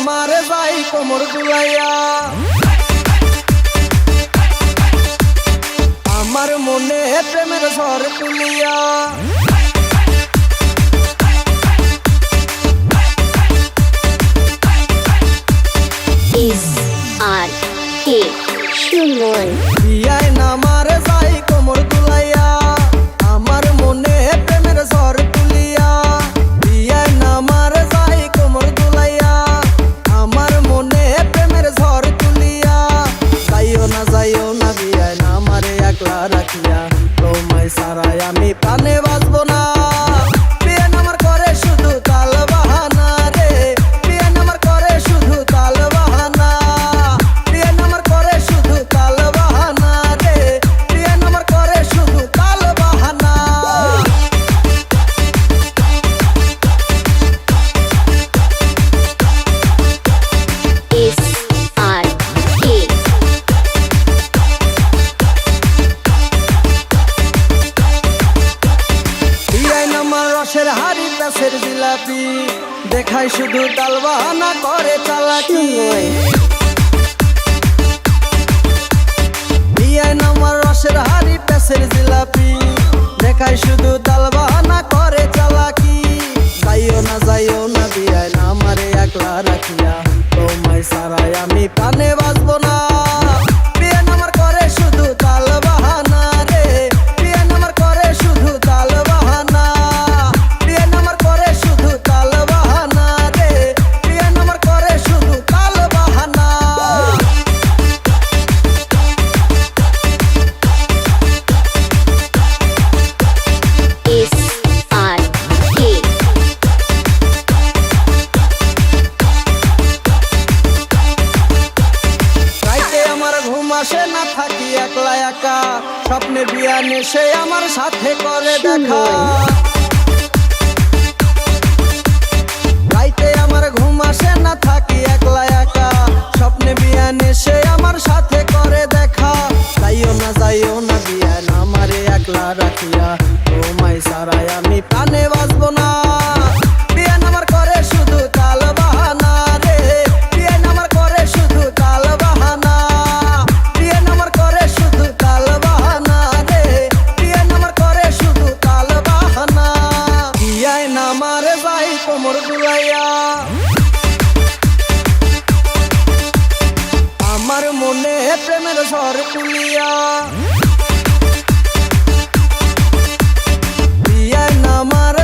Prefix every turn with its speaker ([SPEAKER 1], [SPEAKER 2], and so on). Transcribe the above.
[SPEAKER 1] নামারে যাই কোমর দুলাইয়া, আমার মনে প্রেমের ঝড় তুলিয়া।
[SPEAKER 2] SRK সুমন
[SPEAKER 1] বিয়ায় নামারে যাই কোমর দুলাইয়া, আমার মনে প্রেমের ঝড় তুলিয়া। বিয়ায় নামারে যাই কোমর দুলাইয়া, আমার মনে প্রেমের ঝড় তুলিয়া। যাইও না বিয়ায় নামারে একলা রাখিয়া, তোমায় ছাড়াই আমি প্রাণে বাঁচবো না। রসের হাড়ি প্যাসের জিলাপি দেখাই শুধু তাল বাহানা করে চালাকি। বিয়ায় নামার রসের হাড়ি প্যাসের জিলাপি দেখাই শুধু তাল বাহানা করে চালাকি। যাইও না বিয়ায় নামারে একলা রাখিয়া, তোমায় ছাড়াই আমি প্রাণে বাঁচবো না। আসে না থাকি একলা একা, স্বপ্নে বিয়া নেশে আমার সাথে করে দেখা। রাইতে আমার ঘুম আসে না থাকি একলা একা, স্বপ্নে বিয়া নেশে আমার সাথে করে দেখা। যাইও না বিয়া নামারে একলা রাখিয়া, তোমায় ছাড়াই আমি প্রাণে বাঁচবো না। কোমর দুলাইয়া, আমার মনে প্রেমের ঝড় তুলিয়া। বিয়ায় নামার